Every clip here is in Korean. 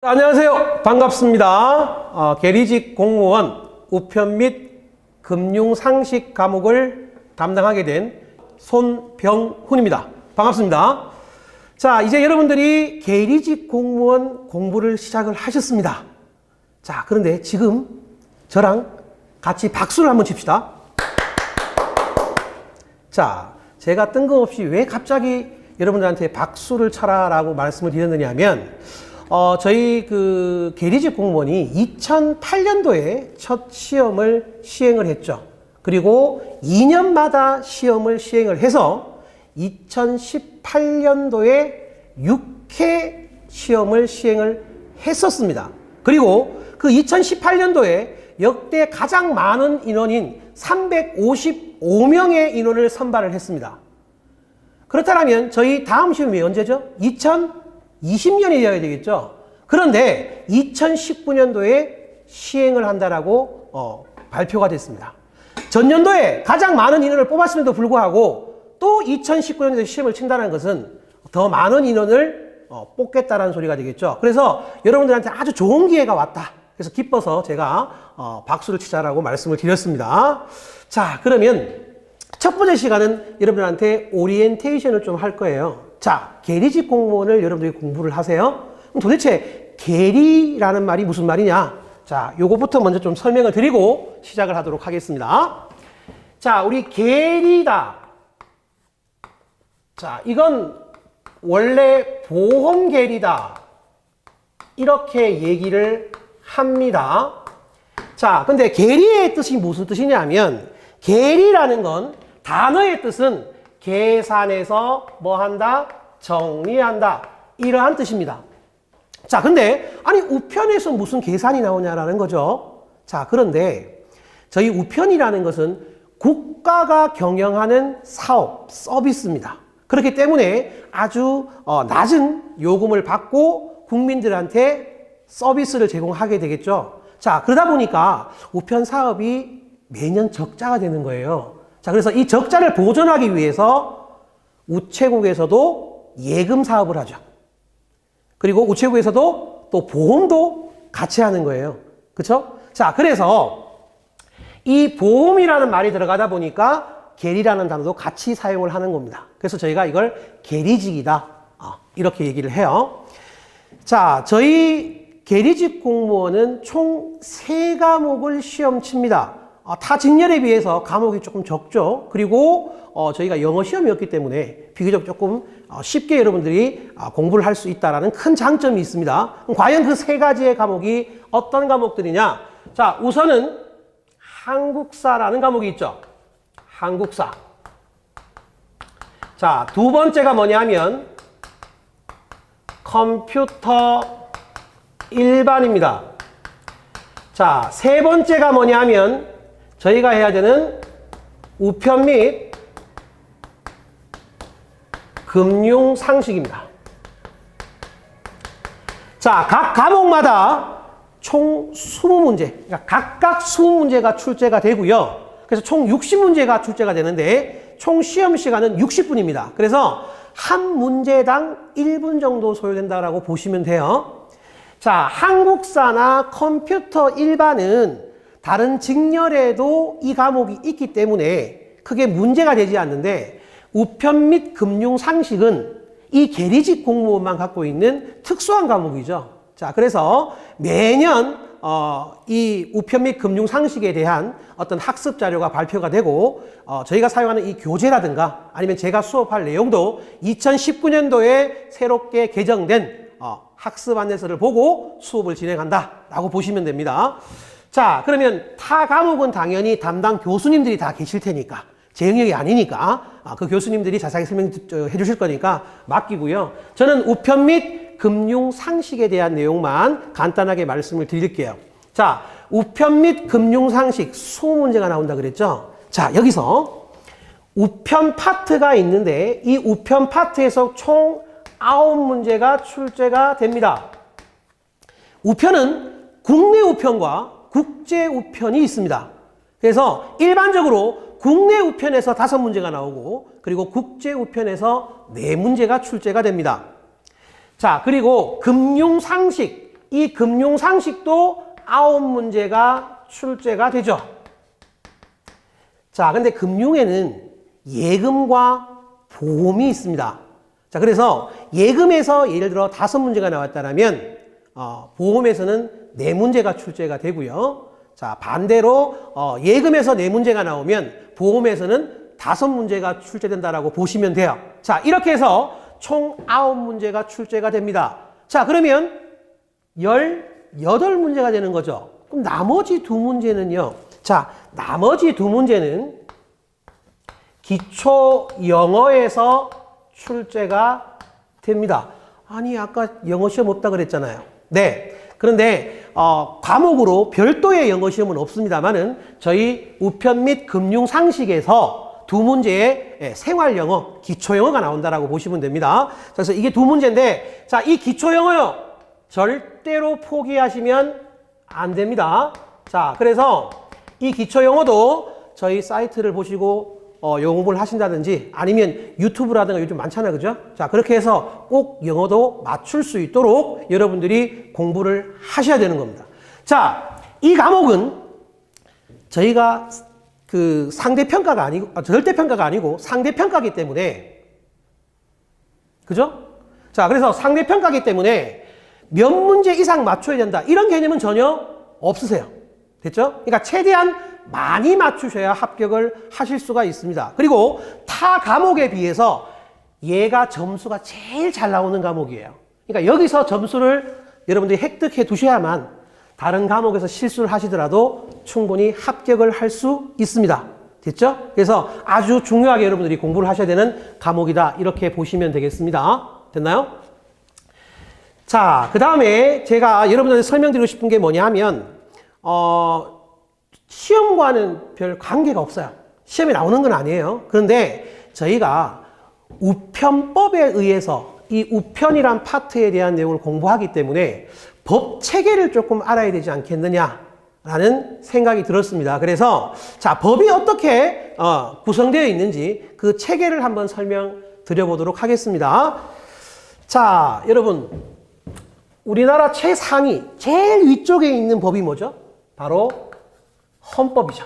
안녕하세요. 반갑습니다. 계리직 공무원 우편 및 금융상식 과목을 담당하게 된 손병훈입니다. 반갑습니다. 자, 이제 여러분들이 계리직 공무원 공부를 시작을 하셨습니다. 자, 그런데 지금 저랑 같이 박수를 한번 칩시다. 자, 제가 뜬금없이 왜 갑자기 여러분들한테 박수를 쳐라라고 말씀을 드렸느냐 하면 저희 계리직 공무원이 2008년도에 첫 시험을 시행을 했죠. 그리고 2년마다 시험을 시행을 해서 2018년도에 6회 시험을 시행을 했었습니다. 그리고 그 2018년도에 역대 가장 많은 인원인 355명의 인원을 선발을 했습니다. 그렇다면 저희 다음 시험이 언제죠? 2020년이 되어야 되겠죠. 그런데 2019년도에 시행을 한다라고 발표가 됐습니다. 전년도에 가장 많은 인원을 뽑았음에도 불구하고 또 2019년도에 시험을 친다는 것은 더 많은 인원을 뽑겠다라는 소리가 되겠죠. 그래서 여러분들한테 아주 좋은 기회가 왔다. 그래서 기뻐서 제가 박수를 치자라고 말씀을 드렸습니다. 자, 그러면 첫 번째 시간은 여러분들한테 오리엔테이션을 좀 할 거예요. 자, 계리직 공무원을 여러분들이 공부를 하세요. 그럼 도대체 계리라는 말이 무슨 말이냐? 자, 요거부터 먼저 좀 설명을 드리고 시작을 하도록 하겠습니다. 자, 우리 계리다. 자, 이건 원래 보험 계리다. 이렇게 얘기를 합니다. 자, 근데 계리의 뜻이 무슨 뜻이냐면 계리라는 건 단어의 뜻은 계산해서 뭐 한다? 정리한다. 이러한 뜻입니다. 자, 근데 아니 우편에서 무슨 계산이 나오냐라는 거죠. 자, 그런데 저희 우편이라는 것은 국가가 경영하는 사업, 서비스입니다. 그렇기 때문에 아주 낮은 요금을 받고 국민들한테 서비스를 제공하게 되겠죠. 자, 그러다 보니까 우편 사업이 매년 적자가 되는 거예요. 자, 그래서 이 적자를 보전하기 위해서 우체국에서도 예금 사업을 하죠. 그리고 우체국에서도 또 보험도 같이 하는 거예요. 그렇죠? 자, 그래서 이 보험이라는 말이 들어가다 보니까 계리라는 단어도 같이 사용을 하는 겁니다. 그래서 저희가 이걸 계리직이다. 이렇게 얘기를 해요. 자, 저희 계리직 공무원은 총 3과목을 시험 칩니다. 타 직렬에 비해서 과목이 조금 적죠. 그리고 저희가 영어 시험이었기 때문에 비교적 조금 쉽게 여러분들이 공부를 할 수 있다는 큰 장점이 있습니다. 그럼 과연 그 3가지의 과목이 어떤 과목들이냐? 자, 우선은 한국사라는 과목이 있죠. 한국사. 자, 두 번째가 뭐냐면 컴퓨터 일반입니다. 자, 세 번째가 뭐냐면 저희가 해야 되는 우편 및 금융상식입니다. 자, 각 과목마다 총 20문제, 그러니까 각각 20문제가 출제가 되고요. 그래서 총 60문제가 출제가 되는데 총 시험 시간은 60분입니다. 그래서 한 문제당 1분 정도 소요된다고 보시면 돼요. 자, 한국사나 컴퓨터 일반은 다른 직렬에도 이 과목이 있기 때문에 크게 문제가 되지 않는데 우편 및 금융상식은 이 계리직 공무원만 갖고 있는 특수한 과목이죠. 자, 그래서 매년 이 우편 및 금융상식에 대한 어떤 학습 자료가 발표가 되고 저희가 사용하는 이 교재라든가 아니면 제가 수업할 내용도 2019년도에 새롭게 개정된 학습 안내서를 보고 수업을 진행한다라고 보시면 됩니다. 자, 그러면 타 과목은 당연히 담당 교수님들이 다 계실 테니까 제 영역이 아니니까 그 교수님들이 자세하게 설명해 주실 거니까 맡기고요. 저는 우편 및 금융상식에 대한 내용만 간단하게 말씀을 드릴게요. 자, 우편 및 금융상식 20문제가 나온다 그랬죠? 자, 여기서 우편 파트가 있는데 이 우편 파트에서 총 9문제가 출제가 됩니다. 우편은 국내 우편과 국제 우편이 있습니다. 그래서 일반적으로 국내 우편에서 5문제가 나오고 그리고 국제 우편에서 4문제가 출제가 됩니다. 자, 그리고 금융상식 이 금융상식도 9문제가 출제가 되죠. 자, 근데 금융에는 예금과 보험이 있습니다. 자, 그래서 예금에서 예를 들어 5문제가 나왔다면 보험에서는 4문제가 출제가 되고요. 자, 반대로 예금에서 4문제가 나오면 보험에서는 5문제가 출제된다라고 보시면 돼요. 자, 이렇게 해서 총 9문제가 출제가 됩니다. 자, 그러면 18문제가 되는 거죠. 그럼 나머지 2문제는요. 자, 나머지 2문제는 기초 영어에서 출제가 됩니다. 아니, 아까 영어 시험 없다 그랬잖아요. 네. 그런데 과목으로 별도의 영어 시험은 없습니다만은 저희 우편 및 금융 상식에서 2문제의 생활 영어, 기초 영어가 나온다라고 보시면 됩니다. 그래서 이게 2문제인데, 자, 이 기초 영어요. 절대로 포기하시면 안 됩니다. 자, 그래서 이 기초 영어도 저희 사이트를 보시고 영어 공부를 하신다든지 아니면 유튜브라든가 요즘 많잖아요. 그죠? 자, 그렇게 해서 꼭 영어도 맞출 수 있도록 여러분들이 공부를 하셔야 되는 겁니다. 자, 이 과목은 저희가 그 상대평가가 아니고, 절대평가가 아니고 상대평가이기 때문에, 그죠? 자, 그래서 상대평가이기 때문에 몇 문제 이상 맞춰야 된다. 이런 개념은 전혀 없으세요. 됐죠? 그러니까 최대한 많이 맞추셔야 합격을 하실 수가 있습니다. 그리고 타 과목에 비해서 얘가 점수가 제일 잘 나오는 과목이에요. 그러니까 여기서 점수를 여러분들이 획득해 두셔야만 다른 과목에서 실수를 하시더라도 충분히 합격을 할 수 있습니다. 됐죠? 그래서 아주 중요하게 여러분들이 공부를 하셔야 되는 과목이다. 이렇게 보시면 되겠습니다. 됐나요? 자, 그 다음에 제가 여러분들한테 설명드리고 싶은 게 뭐냐 하면 시험과는 별 관계가 없어요. 시험에 나오는 건 아니에요. 그런데 저희가 우편법에 의해서 이 우편이란 파트에 대한 내용을 공부하기 때문에 법 체계를 조금 알아야 되지 않겠느냐라는 생각이 들었습니다. 그래서 자, 법이 어떻게 구성되어 있는지 그 체계를 한번 설명드려보도록 하겠습니다. 자, 여러분, 우리나라 최상위, 제일 위쪽에 있는 법이 뭐죠? 바로 헌법이죠.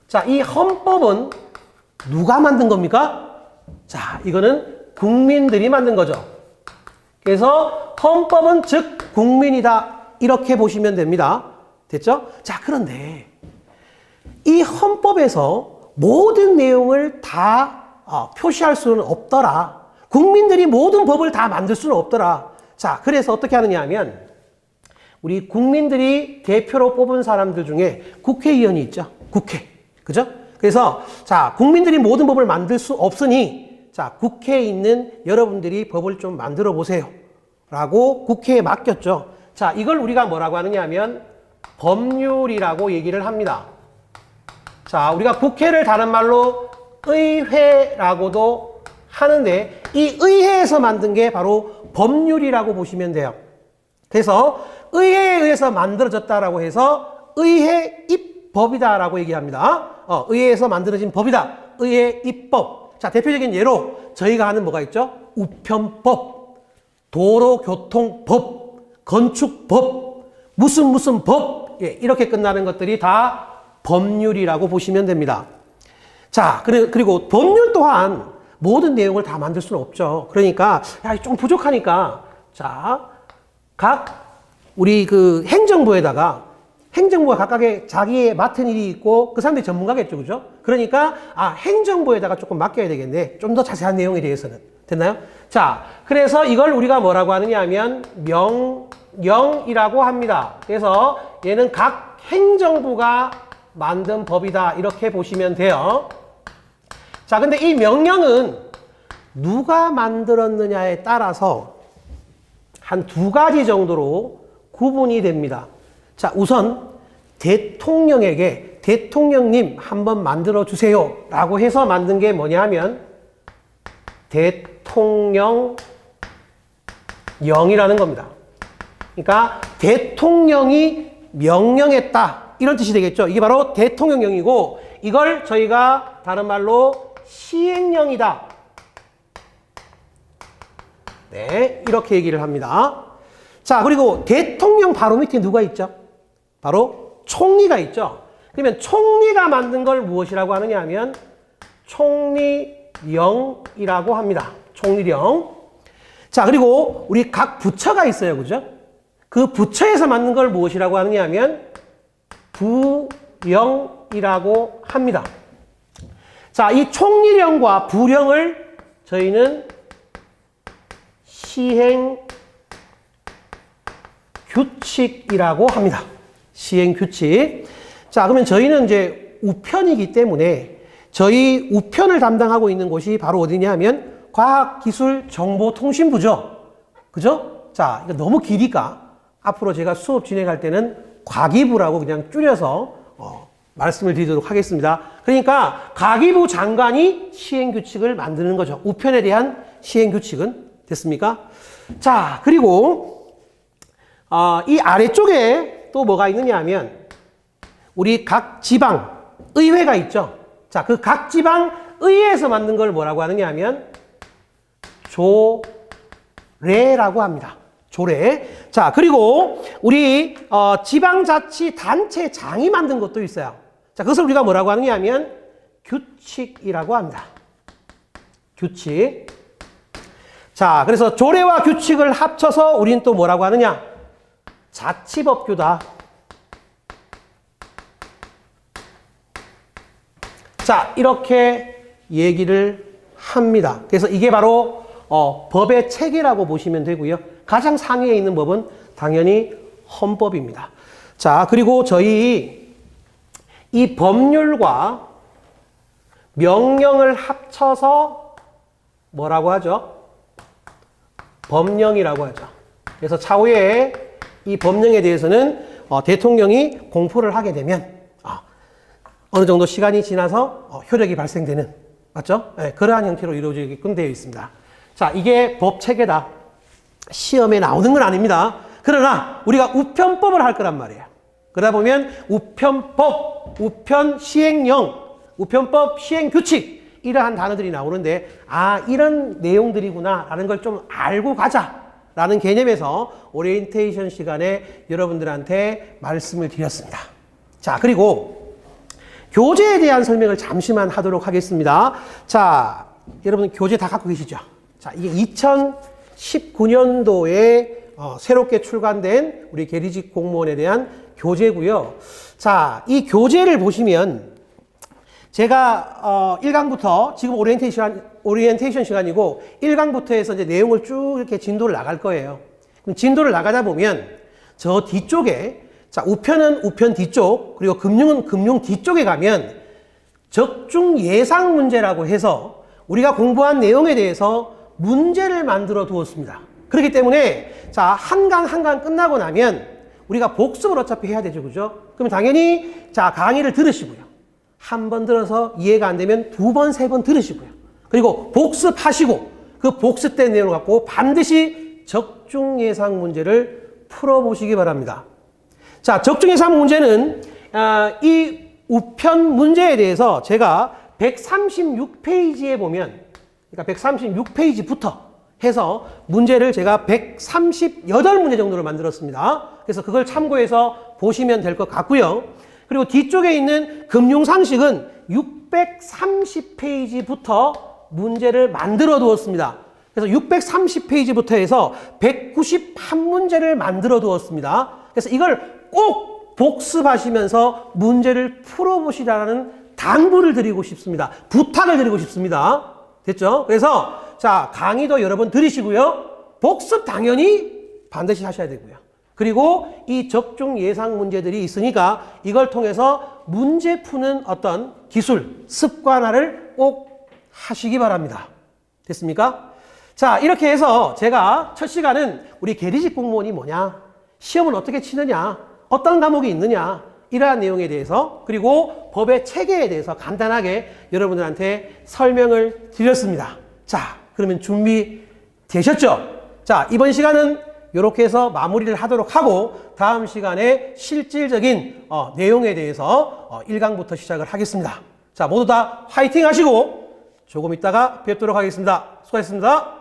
자, 이 헌법은 누가 만든 겁니까? 자, 이거는 국민들이 만든 거죠. 그래서 헌법은 즉 국민이다. 이렇게 보시면 됩니다. 됐죠? 자, 그런데 이 헌법에서 모든 내용을 다 표시할 수는 없더라. 국민들이 모든 법을 다 만들 수는 없더라. 자, 그래서 어떻게 하느냐 하면 우리 국민들이 대표로 뽑은 사람들 중에 국회의원이 있죠. 국회. 그죠? 그래서 자, 국민들이 모든 법을 만들 수 없으니 자, 국회에 있는 여러분들이 법을 좀 만들어 보세요. 라고 국회에 맡겼죠. 자, 이걸 우리가 뭐라고 하느냐 하면 법률이라고 얘기를 합니다. 자, 우리가 국회를 다른 말로 의회라고도 하는데 이 의회에서 만든 게 바로 법률이라고 보시면 돼요. 그래서 의회에 의해서 만들어졌다라고 해서 의회 입법이다라고 얘기합니다. 의회에서 만들어진 법이다. 의회 입법. 자, 대표적인 예로 저희가 하는 뭐가 있죠? 우편법, 도로교통법, 건축법, 무슨 법. 예, 이렇게 끝나는 것들이 다 법률이라고 보시면 됩니다. 자, 그리고 법률 또한 모든 내용을 다 만들 수는 없죠. 그러니까 야, 좀 부족하니까 자, 각 우리 그 행정부에다가 행정부가 각각의 자기의 맡은 일이 있고 그 사람들이 전문가겠죠. 그죠? 그러니까 행정부에다가 조금 맡겨야 되겠네. 좀 더 자세한 내용에 대해서는. 됐나요? 자, 그래서 이걸 우리가 뭐라고 하느냐 하면 명령이라고 합니다. 그래서 얘는 각 행정부가 만든 법이다. 이렇게 보시면 돼요. 자, 근데 이 명령은 누가 만들었느냐에 따라서 한 2가지 정도로 구분이 됩니다. 자, 우선 대통령에게 대통령님 한번 만들어 주세요 라고 해서 만든 게 뭐냐 하면 대통령령이라는 겁니다. 그러니까 대통령이 명령했다 이런 뜻이 되겠죠. 이게 바로 대통령령이고 이걸 저희가 다른 말로 시행령이다. 네, 이렇게 얘기를 합니다. 자, 그리고 대통령 바로 밑에 누가 있죠? 바로 총리가 있죠. 그러면 총리가 만든 걸 무엇이라고 하느냐 하면 총리령이라고 합니다. 총리령. 자, 그리고 우리 각 부처가 있어요. 그죠? 그 부처에서 만든 걸 무엇이라고 하느냐 하면 부령이라고 합니다. 자, 이 총리령과 부령을 저희는 시행규칙이라고 합니다. 시행규칙. 자, 그러면 저희는 이제 우편이기 때문에 저희 우편을 담당하고 있는 곳이 바로 어디냐 하면 과학기술정보통신부죠. 그죠? 자, 이거 너무 기니까 앞으로 제가 수업 진행할 때는 과기부라고 그냥 줄여서 말씀을 드리도록 하겠습니다. 그러니까 과기부 장관이 시행규칙을 만드는 거죠. 우편에 대한 시행규칙은 됐습니까? 자, 그리고 이 아래쪽에 또 뭐가 있느냐 하면 우리 각 지방 의회가 있죠. 자, 그 각 지방 의회에서 만든 걸 뭐라고 하느냐 하면 조례라고 합니다. 조례. 자, 그리고 우리 지방자치단체장이 만든 것도 있어요. 자, 그것을 우리가 뭐라고 하느냐 하면 규칙이라고 합니다. 규칙. 자, 그래서 조례와 규칙을 합쳐서 우리는 또 뭐라고 하느냐? 자치법규다. 자, 이렇게 얘기를 합니다. 그래서 이게 바로 법의 체계라고 보시면 되고요. 가장 상위에 있는 법은 당연히 헌법입니다. 자, 그리고 저희 이 법률과 명령을 합쳐서 뭐라고 하죠? 법령이라고 하죠. 그래서 차후에 이 법령에 대해서는 대통령이 공포를 하게 되면 어느 정도 시간이 지나서 효력이 발생되는, 맞죠? 네, 그러한 형태로 이루어지게끔 되어 있습니다. 자, 이게 법 체계다. 시험에 나오는 건 아닙니다. 그러나 우리가 우편법을 할 거란 말이에요. 그러다 보면 우편법, 우편시행령, 우편법 시행규칙 이러한 단어들이 나오는데 이런 내용들이구나 라는 걸 좀 알고 가자 라는 개념에서 오리엔테이션 시간에 여러분들한테 말씀을 드렸습니다. 자, 그리고 교재에 대한 설명을 잠시만 하도록 하겠습니다. 자, 여러분 교재 다 갖고 계시죠? 자, 이게 2019년도에 새롭게 출간된 우리 계리직 공무원에 대한 교재고요. 자, 이 교재를 보시면 제가 1강부터 지금 오리엔테이션 시간이고 1강부터 해서 이제 내용을 쭉 이렇게 진도를 나갈 거예요. 그럼 진도를 나가다 보면 저 뒤쪽에 자, 우편은 우편 뒤쪽, 그리고 금융은 금융 뒤쪽에 가면 적중 예상 문제라고 해서 우리가 공부한 내용에 대해서 문제를 만들어 두었습니다. 그렇기 때문에 자, 한 강 끝나고 나면 우리가 복습을 어차피 해야 되죠. 그죠? 그럼 당연히 자, 강의를 들으시고요. 한 번 들어서 이해가 안 되면 두 번, 세 번 들으시고요. 그리고 복습하시고 그 복습된 내용을 갖고 반드시 적중 예상 문제를 풀어보시기 바랍니다. 자, 적중 예상 문제는 이 우편 문제에 대해서 제가 136페이지에 보면, 그러니까 136페이지부터 해서 문제를 제가 138문제 정도를 만들었습니다. 그래서 그걸 참고해서 보시면 될 것 같고요. 그리고 뒤쪽에 있는 금융상식은 630페이지부터 문제를 만들어 두었습니다. 그래서 630페이지부터 해서 191문제를 만들어 두었습니다. 그래서 이걸 꼭 복습하시면서 문제를 풀어보시라는 당부를 드리고 싶습니다. 부탁을 드리고 싶습니다. 됐죠? 그래서 자, 강의도 여러 번 들으시고요. 복습 당연히 반드시 하셔야 되고요. 그리고 이 적중 예상 문제들이 있으니까 이걸 통해서 문제 푸는 어떤 기술, 습관화를 꼭 하시기 바랍니다. 됐습니까? 자, 이렇게 해서 제가 첫 시간은 우리 계리직 공무원이 뭐냐, 시험을 어떻게 치느냐, 어떤 과목이 있느냐, 이러한 내용에 대해서, 그리고 법의 체계에 대해서 간단하게 여러분들한테 설명을 드렸습니다. 자, 그러면 준비되셨죠? 자, 이번 시간은 이렇게 해서 마무리를 하도록 하고 다음 시간에 실질적인 내용에 대해서 1강부터 시작을 하겠습니다. 자, 모두 다 화이팅 하시고 조금 있다가 뵙도록 하겠습니다. 수고하셨습니다.